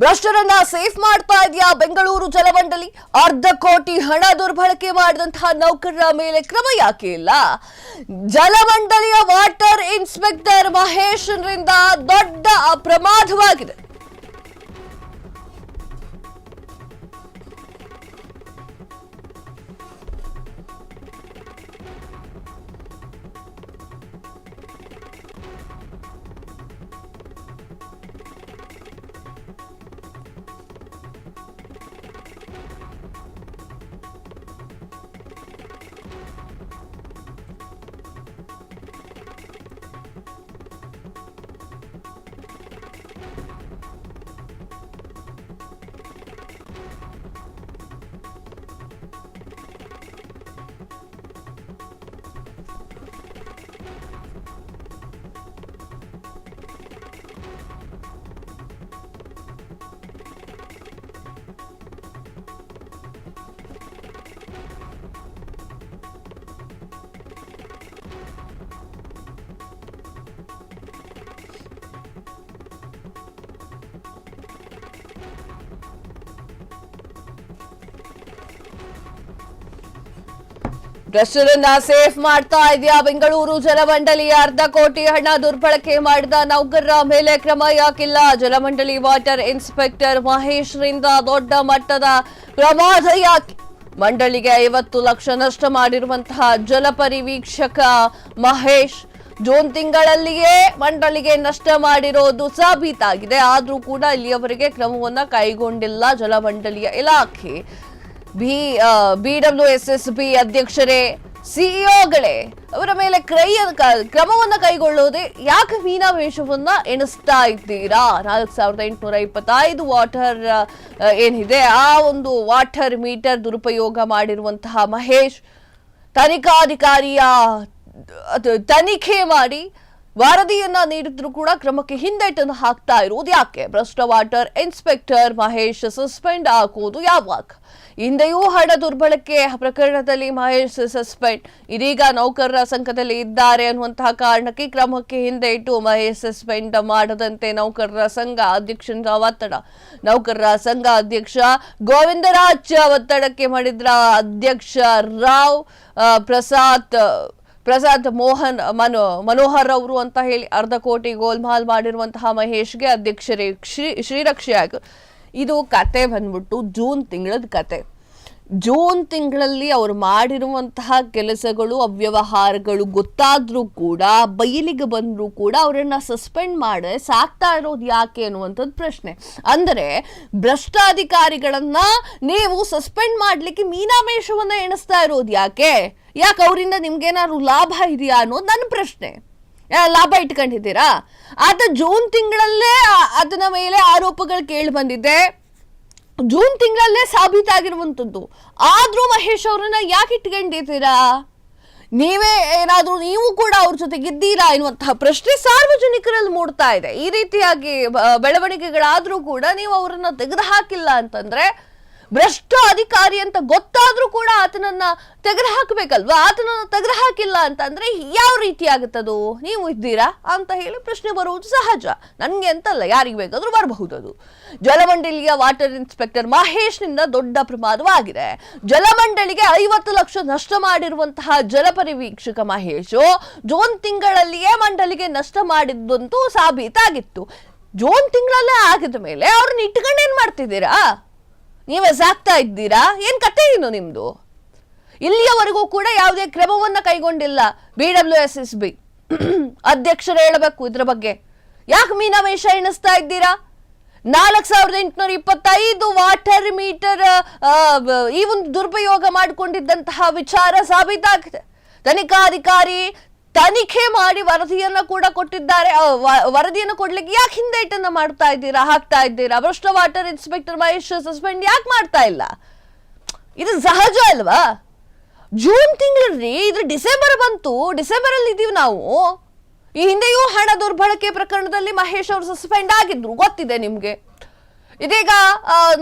ಭ್ರಷ್ಟರನ್ನ safe ಮಾಡ್ತಾ ಇದೆಯಾ ಬೆಂಗಳೂರು ಜಲಮಂಡಳಿ? ಅರ್ಧ ಕೋಟಿ ಹಣ ದುರ್ಬಳಕೆ ಮಾಡಿದಂತಹ ನೌಕರರ ಮೇಲೆ ಕ್ರಮ ಯಾಕೆ ಇಲ್ಲ? ಜಲಮಂಡಳಿಯ ವಾಟರ್ ಇನ್ಸ್ಪೆಕ್ಟರ್ ಮಹೇಶ್ರಿಂದ ದೊಡ್ಡ ಪ್ರಮಾದವಾಗಿದೆ. ಭ್ರಷ್ಟರನ್ನ ಸೇಫ್ ಮಾಡ್ತಾ ಇದೆಯಾ ಬೆಂಗಳೂರು ಜಲಮಂಡಳಿ? ಅರ್ಧ ಕೋಟಿ ಹಣ ದುರ್ಬಳಕೆ ಮಾಡಿದ ನೌಕರರ ಮೇಲೆ ಕ್ರಮ ಯಾಕಿಲ್ಲ? ಜಲಮಂಡಳಿ ವಾಟರ್ ಇನ್ಸ್ಪೆಕ್ಟರ್ ಮಹೇಶ್ರಿಂದ ದೊಡ್ಡ ಮಟ್ಟದ ಪ್ರಮಾದ ಯಾಕೆ? ಮಂಡಳಿಗೆ 50 ಲಕ್ಷ ನಷ್ಟ ಮಾಡಿರುವಂತಹ ಜಲಪರಿವೀಕ್ಷಕ ಮಹೇಶ್ ಜೂನ್ ತಿಂಗಳಲ್ಲಿಯೇ ಮಂಡಳಿಗೆ ನಷ್ಟ ಮಾಡಿರೋದು ಸಾಬೀತಾಗಿದೆ. ಆದ್ರೂ ಕೂಡ ಇಲ್ಲಿಯವರೆಗೆ ಕ್ರಮವನ್ನ ಕೈಗೊಂಡಿಲ್ಲ ಜಲಮಂಡಳಿಯ ಇಲಾಖೆ. BWSSB ಅಧ್ಯಕ್ಷರೇ, ಸಿಇಒಗಳೇ ಅವರ ಮೇಲೆ ಕ್ರಮವನ್ನ ಕೈಗೊಳ್ಳೋದೆ ಯಾಕೆ ಮೀನಾಮೇಷವನ್ನ ಎಣಿಸ್ತಾ ಇದ್ದೀರಾ? 4825 ವಾಟರ್ ಏನಿದೆ ಆ ಒಂದು ವಾಟರ್ ಮೀಟರ್ ದುರುಪಯೋಗ ಮಾಡಿರುವಂತಹ ಮಹೇಶ್ ತನಿಖಾಧಿಕಾರಿಯ ತನಿಖೆ ಮಾಡಿ ವರದಿಯನ್ನ ನೀಡಿದ್ರು ಕೂಡ ಕ್ರಮಕ್ಕೆ ಹಿಂದೇಟನ್ನು ಹಾಕ್ತಾ ಇರುವುದು ಯಾಕೆ? ಭ್ರಷ್ಟ ವಾಟರ್ ಇನ್ಸ್ಪೆಕ್ಟರ್ ಮಹೇಶ್ ಸಸ್ಪೆಂಡ್ ಆಗೋದು ಯಾವಾಗ? ಹಿಂದೆಯೂ ಹಣ ದುರ್ಬಳಕೆ ಪ್ರಕರಣದಲ್ಲಿ ಮಹೇಶ್ ಸಸ್ಪೆಂಡ್, ಇದೀಗ ನೌಕರರ ಸಂಘದಲ್ಲಿ ಇದ್ದಾರೆ ಅನ್ನುವಂತಹ ಕಾರಣಕ್ಕೆ ಕ್ರಮಕ್ಕೆ ಹಿಂದೆ ಇಟ್ಟು ಮಹೇಶ್ ಸಸ್ಪೆಂಡ್ ಮಾಡದಂತೆ ನೌಕರರ ಸಂಘ ಅಧ್ಯಕ್ಷರಿಂದ ಒತ್ತಡ. ನೌಕರರ ಸಂಘ ಅಧ್ಯಕ್ಷ ಗೋವಿಂದರಾಜ್ ಒತ್ತಡಕ್ಕೆ ಮಾಡಿದ್ರ ಅಧ್ಯಕ್ಷ ರಾವ್ ಪ್ರಸಾದ್ ಮನೋಹರ್ ಅವರು ಅಂತ ಹೇಳಿ ಅರ್ಧ ಕೋಟಿ ಗೋಲ್ಮಾಲ್ ಮಾಡಿರುವಂತಹ ಮಹೇಶ್ಗೆ ಅಧ್ಯಕ್ಷರೇ ಶ್ರೀರಕ್ಷೆ ಇದು ಕತೆ ಬಂದ್ಬಿಟ್ಟು ಜೂನ್ ತಿಂಗಳದ ಕತೆ. ಜೂನ್ ತಿಂಗಳಲ್ಲಿ ಅವರು ಮಾಡಿರುವಂತಹ ಕೆಲಸಗಳು ಅವ್ಯವಹಾರಗಳು ಗೊತ್ತಾದ್ರೂ ಕೂಡ ಬಯಲಿಗೆ ಬಂದರೂ ಕೂಡ ಅವರನ್ನ ಸಸ್ಪೆಂಡ್ ಮಾಡಿ ಸಾಕ್ತಾ ಇರೋದು ಯಾಕೆ ಅನ್ನುವಂಥದ್ದು ಪ್ರಶ್ನೆ. ಅಂದರೆ ಭ್ರಷ್ಟಾಧಿಕಾರಿಗಳನ್ನ ನೀವು ಸಸ್ಪೆಂಡ್ ಮಾಡ್ಲಿಕ್ಕೆ ಮೀನಾಮೇಷವನ್ನ ಎಣಿಸ್ತಾ ಇರೋದು ಯಾಕೆ ಅವರಿಂದ ನಿಮ್ಗೇನಾದ್ರು ಲಾಭ ಇದೆಯಾ ಅನ್ನೋದು ನನ್ನ ಪ್ರಶ್ನೆ. ಲಾಭ ಇಟ್ಕೊಂಡಿದ್ದೀರಾ? ಆತ ಜೂನ್ ತಿಂಗಳಲ್ಲೇ ಅದನ್ನ ಮೇಲೆ ಆರೋಪಗಳು ಕೇಳಿ ಬಂದಿದೆ, ಜೂನ್ ತಿಂಗಳಲ್ಲೇ ಸಾಬೀತಾಗಿರುವಂಥದ್ದು. ಆದ್ರೂ ಮಹೇಶ್ ಅವರನ್ನ ಯಾಕೆ ಇಟ್ಕೊಂಡಿದ್ದೀರಾ? ನೀವು ಕೂಡ ಅವ್ರ ಜೊತೆಗಿದ್ದೀರಾ ಎನ್ನುವಂತಹ ಪ್ರಶ್ನೆ ಸಾರ್ವಜನಿಕರಲ್ಲಿ ಮೂಡ್ತಾ ಇದೆ. ಈ ರೀತಿಯಾಗಿ ಬೆಳವಣಿಗೆಗಳಾದ್ರೂ ಕೂಡ ನೀವು ಅವರನ್ನ ತೆಗೆದು ಹಾಕಿಲ್ಲ ಅಂತಂದ್ರೆ ಭ್ರಷ್ಟ ಅಧಿಕಾರಿ ಅಂತ ಗೊತ್ತಾದ್ರೂ ಕೂಡ ಆತನನ್ನ ತೆಗೆದು ಹಾಕಬೇಕಲ್ವಾ? ಆತನನ್ನ ತೆಗೆದು ಹಾಕಿಲ್ಲ ಅಂತಂದ್ರೆ ಯಾವ ರೀತಿ ಆಗುತ್ತದು? ನೀವು ಇದ್ದೀರಾ ಅಂತ ಹೇಳಿ ಪ್ರಶ್ನೆ ಬರುವುದು ಸಹಜ. ನನ್ಗೆ ಅಂತಲ್ಲ, ಯಾರಿಗೆ ಬೇಕಾದ್ರೂ ಬರಬಹುದು. ಅದು ಜಲಮಂಡಳಿಯ ವಾಟರ್ ಇನ್ಸ್ಪೆಕ್ಟರ್ ಮಹೇಶ್ನಿಂದ ದೊಡ್ಡ ಪ್ರಮಾದವಾಗಿದೆ. ಜಲಮಂಡಳಿಗೆ 50 ಲಕ್ಷ ನಷ್ಟ ಮಾಡಿರುವಂತಹ ಜಲಪರಿವೀಕ್ಷಕ ಮಹೇಶ್ ಜೂನ್ ತಿಂಗಳಲ್ಲಿಯೇ ಮಂಡಳಿಗೆ ನಷ್ಟ ಮಾಡಿದ್ದಂತೂ ಸಾಬೀತಾಗಿತ್ತು. ಜೂನ್ ತಿಂಗಳಲ್ಲೇ ಆಗಿದ ಮೇಲೆ ಅವ್ರನ್ನ ಇಟ್ಕೊಂಡು ಏನ್ ಮಾಡ್ತಿದ್ದೀರಾ? ನೀವೇ ಸಾಕ್ತಾ ಇದ್ದೀರಾ? ಏನ್ ಕತೆ ಏನು ನಿಮ್ದು? ಇಲ್ಲಿಯವರೆಗೂ ಕೂಡ ಯಾವುದೇ ಕ್ರಮವನ್ನ ಕೈಗೊಂಡಿಲ್ಲ BWSSB ಅಧ್ಯಕ್ಷರು ಹೇಳಬೇಕು ಇದ್ರ ಬಗ್ಗೆ. ಯಾಕೆ ಮೀನಾಮೇಷ ಎಣಿಸ್ತಾ ಇದ್ದೀರಾ? 4825 ವಾಟರ್ ಮೀಟರ್ ಈ ಒಂದು ದುರುಪಯೋಗ ಮಾಡಿಕೊಂಡಿದ್ದಂತಹ ವಿಚಾರ ಸಾಬೀತಾಗಿದೆ. ತನಿಖಾಧಿಕಾರಿ ತನಿಖೆ ಮಾಡಿ ವರದಿಯನ್ನ ಕೂಡ ಕೊಟ್ಟಿದ್ದಾರೆ. ವರದಿಯನ್ನು ಕೊಡ್ಲಿಕ್ಕೆ ಯಾಕೆ ಹಿಂದೇಟನ್ನ ಹಾಕ್ತಾ ಇದ್ದೀರಾ? ಭ್ರಷ್ಟ ವಾಟರ್ ಇನ್ಸ್ಪೆಕ್ಟರ್ ಮಹೇಶ್ ಸಸ್ಪೆಂಡ್ ಯಾಕೆ ಮಾಡ್ತಾ ಇಲ್ಲ? ಇದು ಸಹಜ ಅಲ್ವಾ? ಜೂನ್ ತಿಂಗಳಲ್ಲಿ ಇದು ಡಿಸೆಂಬರ್ ಬಂತು, ಡಿಸೆಂಬರ್ ಅಲ್ಲಿ ಇದೀವಿ ನಾವು. ಈ ಹಿಂದೆಯೂ ಹಣ ದುರ್ಬಳಕೆ ಪ್ರಕರಣದಲ್ಲಿ ಮಹೇಶ್ ಅವರು ಸಸ್ಪೆಂಡ್ ಆಗಿದ್ರು, ಗೊತ್ತಿದೆ ನಿಮ್ಗೆ. ಇದೀಗ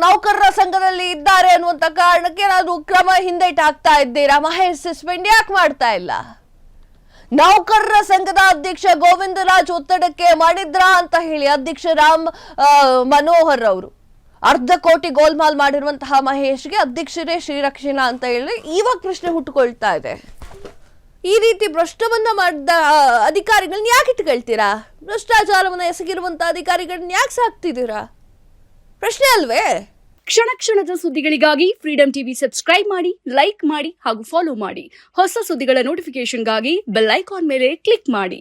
ನೌಕರರ ಸಂಘದಲ್ಲಿ ಇದ್ದಾರೆ ಅನ್ನುವಂತ ಕಾರಣಕ್ಕೆ ಏನಾದ್ರು ಕ್ರಮ ಹಿಂದೇಟು ಹಾಕ್ತಾ ಇದ್ದೀರಾ? ಮಹೇಶ್ ಸಸ್ಪೆಂಡ್ ಯಾಕೆ ಮಾಡ್ತಾ ಇಲ್ಲ? ನೌಕರರ ಸಂಘದ ಅಧ್ಯಕ್ಷ ಗೋವಿಂದರಾಜ್ ಒತ್ತಡಕ್ಕೆ ಮಾಡಿದ್ರಾ ಅಂತ ಹೇಳಿ ಅಧ್ಯಕ್ಷ ರಾಮ್ ಮನೋಹರ್ ಅವರು ಅರ್ಧ ಕೋಟಿ ಗೋಲ್ಮಾಲ್ ಮಾಡಿರುವಂತಹ ಮಹೇಶ್ಗೆ ಅಧ್ಯಕ್ಷರೇ ಶ್ರೀರಕ್ಷಣಾ ಅಂತ ಹೇಳಿ ಇವಾಗ ಪ್ರಶ್ನೆ ಹುಟ್ಟುಕೊಳ್ತಾ ಇದೆ. ಈ ರೀತಿ ಭ್ರಷ್ಟವನ್ನ ಮಾಡಿದ ಅಧಿಕಾರಿಗಳನ್ನ ಯಾಕೆ ಇಟ್ಕೊಳ್ತೀರಾ? ಭ್ರಷ್ಟಾಚಾರವನ್ನ ಎಸಗಿರುವಂತಹ ಅಧಿಕಾರಿಗಳನ್ನ ಯಾಕೆ ಸಾಕ್ತಿದ್ದೀರಾ? ಪ್ರಶ್ನೆ ಅಲ್ವೇ? ಕ್ಷಣ ಕ್ಷಣದ ಸುದ್ದಿಗಳಿಗಾಗಿ ಫ್ರೀಡಂ ಟಿವಿ ಸಬ್ಸ್ಕ್ರೈಬ್ ಮಾಡಿ, ಲೈಕ್ ಮಾಡಿ ಹಾಗೂ ಫಾಲೋ ಮಾಡಿ. ಹೊಸ ಸುದ್ದಿಗಳ ನೋಟಿಫಿಕೇಶನ್ಗಾಗಿ ಬೆಲ್ ಐಕಾನ್ ಮೇಲೆ ಕ್ಲಿಕ್ ಮಾಡಿ.